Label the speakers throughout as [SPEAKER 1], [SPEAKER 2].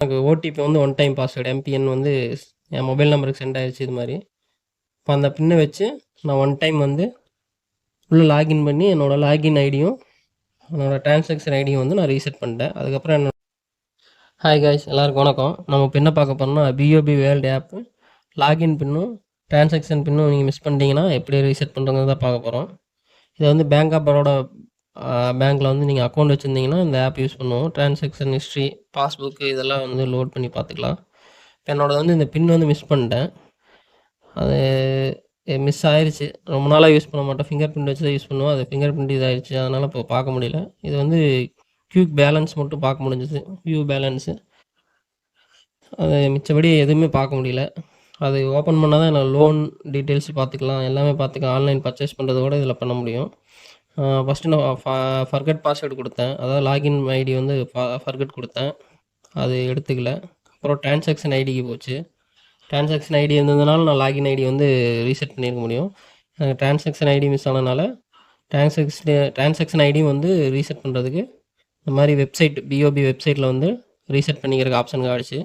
[SPEAKER 1] எனக்கு ஓடிபி வந்து one time password MPIN வந்து என் மொபைல் நம்பருக்கு சென்ட் ஆயிடுச்சு இது மாதிரி. இப்போ அந்த பின்னை வச்சு நான் ஒன் டைம் வந்து உள்ளே லாகின் பண்ணி என்னோடய லாகின் ஐடியும் என்னோடய டிரான்சாக்ஷன் ஐடியும் வந்து நான் ரீசெட் பண்ணிட்டேன். அதுக்கப்புறம் ஹாய் காய்ஸ், எல்லாருக்கும் வணக்கம். நம்ம இப்போ என்ன பார்க்க போகிறோம்னா பிஓபி வேர்ல்டு ஆப்பு லாகின் பின்னும் டிரான்சாக்ஷன் பின்னும் நீங்கள் மிஸ் பண்ணிட்டீங்கன்னா எப்படி ரீசெட் பண்ணுறதுன்னு தான் பார்க்க போகிறோம். இதை வந்து பேங்க் ஆஃப் பரோடா பேங்க்கில் வந்து நீங்கள் அக்கௌண்ட் வச்சுருந்தீங்கன்னா இந்த ஆப் யூஸ் பண்ணுவோம். டிரான்சாக்ஷன் ஹிஸ்ட்ரி, பாஸ்புக்கு இதெல்லாம் வந்து லோட் பண்ணி பார்த்துக்கலாம். இப்போ என்னோடய வந்து இந்த பின் வந்து மிஸ் பண்ணிட்டேன். அது மிஸ் ஆயிடுச்சு. ரொம்ப நாளாக யூஸ் பண்ண மாட்டோம், ஃபிங்கர் பிரிண்ட் வச்சு தான் யூஸ் பண்ணுவோம். அது ஃபிங்கர் பிரிண்ட் இதாகிடுச்சு, அதனால் இப்போ பார்க்க முடியல. இது வந்து குயிக் பேலன்ஸ் மட்டும் பார்க்க முடிஞ்சிது, வியூ பேலன்ஸு. அது மிச்சபடி எதுவுமே பார்க்க முடியல. அது ஓப்பன் பண்ணால் தான் நான் லோன் டீட்டெயில்ஸ் பார்த்துக்கலாம், எல்லாமே பார்த்துக்கலாம். ஆன்லைன் பர்ச்சேஸ் பண்ணுறது கூட இதில் பண்ண முடியும். ஃபஸ்ட்டு நான் ஃபர்கட் பாஸ்வேர்டு கொடுத்தேன், அதாவது லாகின் ஐடி வந்து ஃபர்கட் கொடுத்தேன், அது எடுத்துக்கல. அப்புறம் டிரான்சாக்ஷன் ஐடிக்கு போச்சு. டிரான்சாக்ஷன் ஐடி இருந்ததுனால நான் லாகின் ஐடி வந்து ரீசெட் பண்ணியிருக்க முடியும். டிரான்சாக்ஷன் ஐடி மிஸ் ஆனதுனால டிரான்சாக்ஷன் ஐடியும் வந்து ரீசெட் பண்ணுறதுக்கு இந்த மாதிரி வெப்சைட் பிஓபி வெப்சைட்டில் வந்து ரீசெட் பண்ணிக்கிறதுக்கு ஆப்ஷன் காமிச்சு,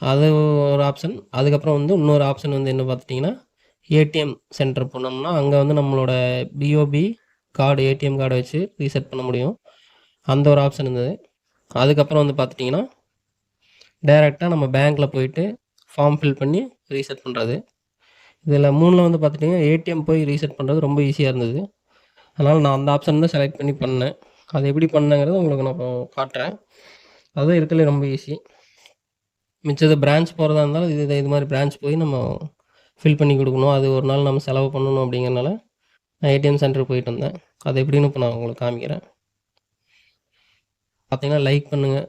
[SPEAKER 1] அது ஒரு ஆப்ஷன். அதுக்கப்புறம் வந்து இன்னொரு ஆப்ஷன் வந்து என்ன பார்த்துட்டிங்கன்னா, ஏடிஎம் சென்டர் போனோம்னா அங்கே வந்து நம்மளோட பிஓபி கார்டு, ஏடிஎம் கார்டை வச்சு ரீசெட் பண்ண முடியும். அந்த ஒரு ஆப்ஷன் இருந்தது. அதுக்கப்புறம் வந்து பார்த்துட்டிங்கன்னா டைரெக்டாக நம்ம பேங்க்கில் போயிட்டு ஃபார்ம் ஃபில் பண்ணி ரீசெட் பண்ணுறது. இதில் மூணில் வந்து பார்த்துட்டிங்கன்னா ஏடிஎம் போய் ரீசெட் பண்ணுறது ரொம்ப ஈஸியாக இருந்தது. அதனால் நான் அந்த ஆப்ஷன் தான் செலக்ட் பண்ணி பண்ணேன். அது எப்படி பண்ணேங்கிறது உங்களுக்கு நான் காட்டுறேன். அதுதான் இருக்கிறதுலே ரொம்ப ஈஸி. மிச்சது பிரான்ச் போகிறதா இருந்தாலும் இது மாதிரி பிரான்ச் போய் நம்ம ஃபில் பண்ணி கொடுக்கணும். அது ஒரு நாள் நம்ம செலவு பண்ணணும். அப்படிங்கிறனால நான் ஏடிஎம் சென்டருக்கு போயிட்டு வந்தேன். அது எப்படின்னு இப்போ நான் உங்களுக்கு காமிக்கிறேன். பார்த்தீங்கன்னா லைக் பண்ணுங்கள்,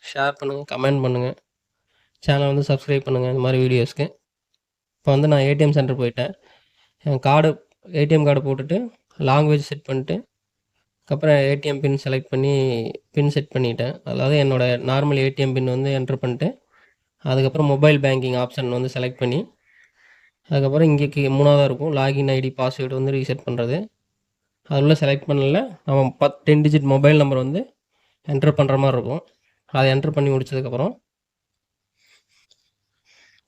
[SPEAKER 1] ஷேர் பண்ணுங்கள், கமெண்ட் பண்ணுங்கள், சேனலை வந்து சப்ஸ்கிரைப் பண்ணுங்கள் இந்த மாதிரி வீடியோஸ்க்கு. இப்போ வந்து நான் ஏடிஎம் சென்டர் போயிட்டேன். என் ஏடிஎம் கார்டு போட்டுட்டு லாங்குவேஜ் செட் பண்ணிட்டு அதுக்கப்புறம் ஏடிஎம் பின் செலக்ட் பண்ணி பின் செட் பண்ணிட்டேன். அதாவது என்னோடய நார்மல் ஏடிஎம் பின் வந்து என்ட்ரு பண்ணிட்டு அதுக்கப்புறம் மொபைல் பேங்கிங் ஆப்ஷன் வந்து செலக்ட் பண்ணி அதுக்கப்புறம் இங்கே மூணாவதாக இருக்கும் லாகின் ஐடி, பாஸ்வேர்டு வந்து ரீசெட் பண்ணுறது. அதில் செலக்ட் பண்ணல நம்ம 10 டிஜிட் மொபைல் நம்பர் வந்து என்ட்ரு பண்ணுற மாதிரி இருக்கும். அதை என்ட்ரு பண்ணி முடிச்சதுக்கப்புறம்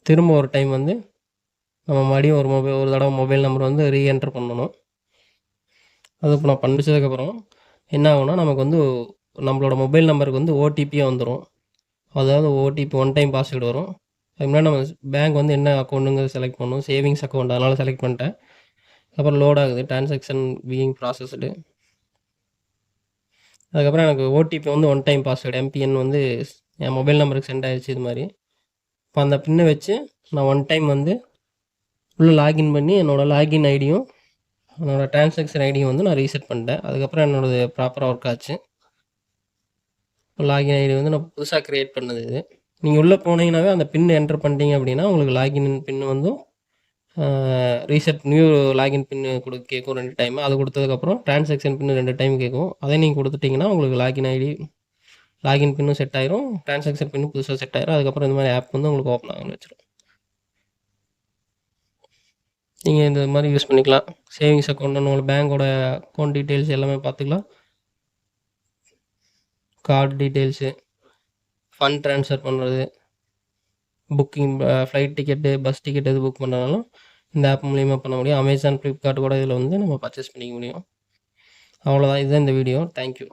[SPEAKER 1] திரும்ப ஒரு டைம் வந்து நம்ம மறுபடியும் ஒரு தடவை மொபைல் நம்பர் வந்து ரீஎன்ட்ரு பண்ணணும். அது இப்போ நான் பண்ணிச்சதுக்கப்புறம் என்ன ஆகும்னா நமக்கு வந்து நம்மளோட மொபைல் நம்பருக்கு வந்து ஓடிபியாக வந்துடும். அதாவது ஓடிபி ஒன் டைம் பாஸ்வேர்டு வரும். அதுக்கு முன்னாடி நம்ம பேங்க் வந்து என்ன அக்கௌண்ட்டுங்கிறது செலக்ட் பண்ணணும். சேவிங்ஸ் அக்கௌண்ட், அதனால் செலக்ட் பண்ணிட்டேன். அப்புறம் லோட் ஆகுது, டிரான்சாக்ஷன் பீயிங் ப்ராசஸ்டு. அதுக்கப்புறம் எனக்கு ஓடிபி வந்து ஒன் டைம் பாஸ்வேர்டு எம்பிஎன் வந்து என் மொபைல் நம்பருக்கு சென்ட் ஆகிடுச்சு இது மாதிரி. இப்போ அந்த பின்னை வச்சு நான் ஒன் டைம் வந்து உள்ளே லாகின் பண்ணி என்னோடய லாகின் ஐடியும் என்னோடய டிரான்சாக்ஷன் ஐடியும் வந்து நான் ரீசெட் பண்ணிட்டேன். அதுக்கப்புறம் என்னோடது ப்ராப்பராக ஒர்க் ஆச்சு. லாகின் ஐடி வந்து நான் புதுசாக க்ரியேட் பண்ணது இது. நீங்கள் உள்ளே போனீங்கன்னாவே அந்த பின் என்ட்ரு பண்ணிட்டீங்க அப்படின்னா உங்களுக்கு லாகின் பின் வந்து ரீசெட் நியூ லாகின் பின்னு கேட்கும் 2 டைம். அது கொடுத்ததுக்கப்புறம் டிரான்சாக்ஷன் பின்னு 2 டைம் கேட்கும். அதே நீங்கள் கொடுத்துட்டிங்கன்னா உங்களுக்கு லாகின் ஐடி, லாகின் பின்னும் செட் ஆயிரும், டிரான்சாக்ஷன் பின்னும் புதுசாக செட் ஆயிரும். அதுக்கப்புறம் இந்த மாதிரி ஆப் வந்து உங்களுக்கு ஓப்பன் ஆகணும்னு வச்சிடும். நீங்கள் இந்த மாதிரி யூஸ் பண்ணிக்கலாம். சேவிங்ஸ் அக்கௌண்ட், உங்களோட பேங்கோட அக்கௌண்ட் டீட்டெயில்ஸ் எல்லாமே பார்த்துக்கலாம். கார்டு டீட்டெயில்ஸு, ஃபண்ட் ட்ரான்ஸ்ஃபர் பண்ணுறது, booking, flight ticket, bus ticket எது புக் பண்ணுறதுனாலும் இந்த ஆப் மூலிமா பண்ண முடியும். அமேசான், ஃப்ளிப்கார்ட் கூட இதில் வந்து நம்ம பர்ச்சேஸ் பண்ணிக்க முடியும். அவ்வளோதான், இதுதான் இந்த வீடியோ. தேங்க்யூ.